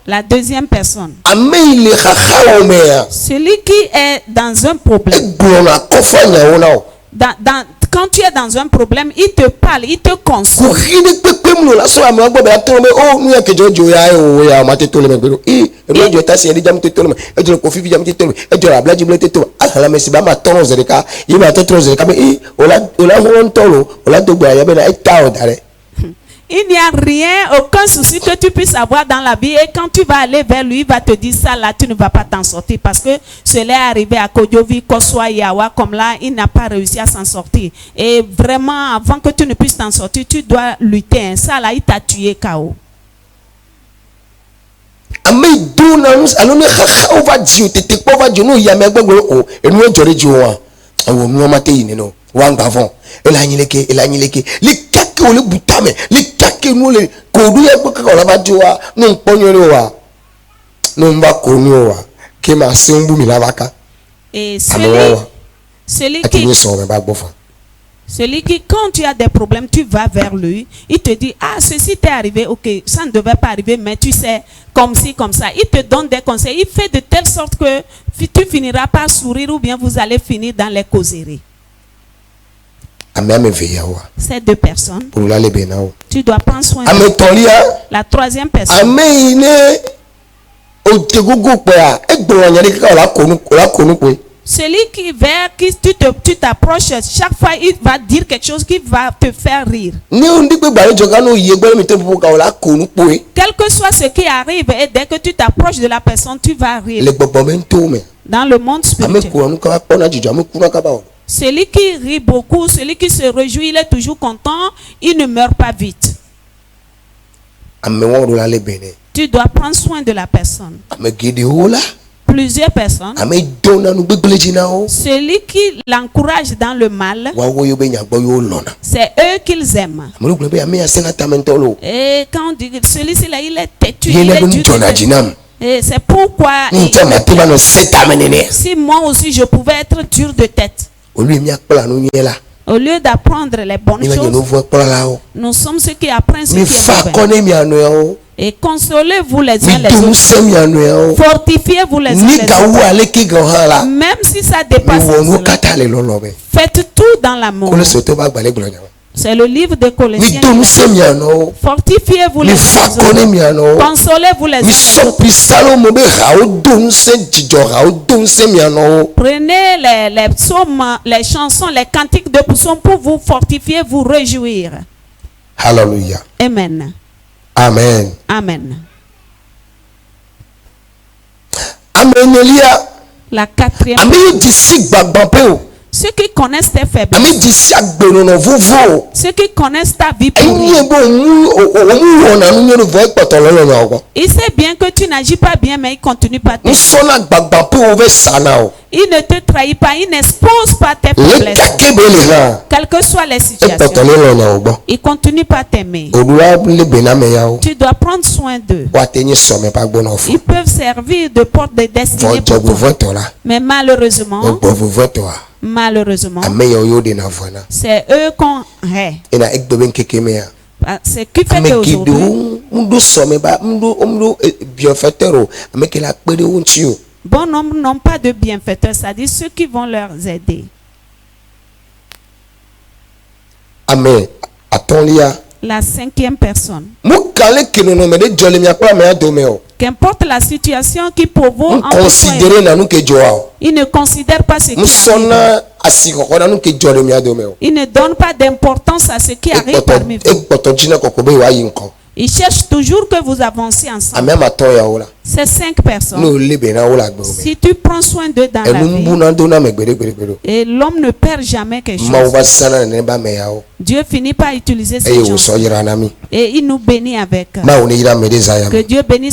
La deuxième personne. Celui qui est dans un problème. Quand tu es dans un problème, il te parle, il te console. Il n'y a rien, aucun souci que tu puisses avoir dans la vie. Et quand tu vas aller vers lui, il va te dire ça là, tu ne vas pas t'en sortir. Parce que cela est arrivé à Kodjovi, Koswa, Yawa, comme là, il n'a pas réussi à s'en sortir. Et vraiment, avant que tu ne puisses t'en sortir, tu dois lutter. Ça là, il t'a tué KO. Et celui qui, quand tu as des problèmes, tu vas vers lui, il te dit, ah, ceci t'est arrivé, ok, ça ne devait pas arriver, mais tu sais, comme ci, comme ça. Il te donne des conseils, il fait de telle sorte que tu finiras par sourire ou bien vous allez finir dans les causeries. Ces deux personnes, tu dois prendre soin de la troisième personne. Celui vers qui tu t'approches, chaque fois il va dire quelque chose qui va te faire rire. Quel que soit ce qui arrive, et dès que tu t'approches de la personne, tu vas rire. Dans le monde spirituel, celui qui rit beaucoup, celui qui se réjouit, il est toujours content, il ne meurt pas vite. Tu dois prendre soin de la personne. Plusieurs personnes, celui qui l'encourage dans le mal, c'est eux qu'ils aiment. Et quand on dit celui-ci là, il est têtu, il est dur. Et c'est pourquoi si moi aussi je pouvais être dur de tête, au lieu d'apprendre les bonnes choses, nous sommes ceux qui apprennent ce qui est mauvais. Et consolez-vous les uns les autres. Fortifiez-vous les uns les autres. Même si ça dépasse, faites tout dans l'amour. C'est le livre de Colossiens. Fortifiez-vous les uns les autres. Consolez-vous les uns les autres. Prenez les psaumes, les chansons, les cantiques de psaumes pour vous fortifier, vous réjouir. Hallelujah. Amen. Amen. Amen. Amen. La quatrième. Ceux qui connaissent tes faiblesses. Ceux qui connaissent ta vie pourrie. Il sait bien que tu n'agis pas bien, mais il continue pas t'aider. Il ne te trahit pas, il n'expose pas tes faiblesses. Quelles que soient les situations, il continue pas t'aimer. Tu dois prendre soin d'eux. Ils peuvent servir de porte de destinée pour toi. Mais malheureusement, c'est eux qu'on hait. C'est qui fait qu'aujourd'hui, bon nombre n'ont pas de bienfaiteurs, c'est-à-dire ceux qui vont leur aider. Amen. La cinquième personne. Qu'importe la situation qui provoque, il ne considère pas ce qui arrive. Il ne donne pas d'importance à ce qui arrive parmi vous. Il cherche toujours que vous avanciez ensemble. Ces 5 personnes, si tu prends soin d'eux dans la vie, et l'homme ne perd jamais quelque chose, Dieu finit par utiliser ces gens et il nous bénit avec. Que Dieu bénisse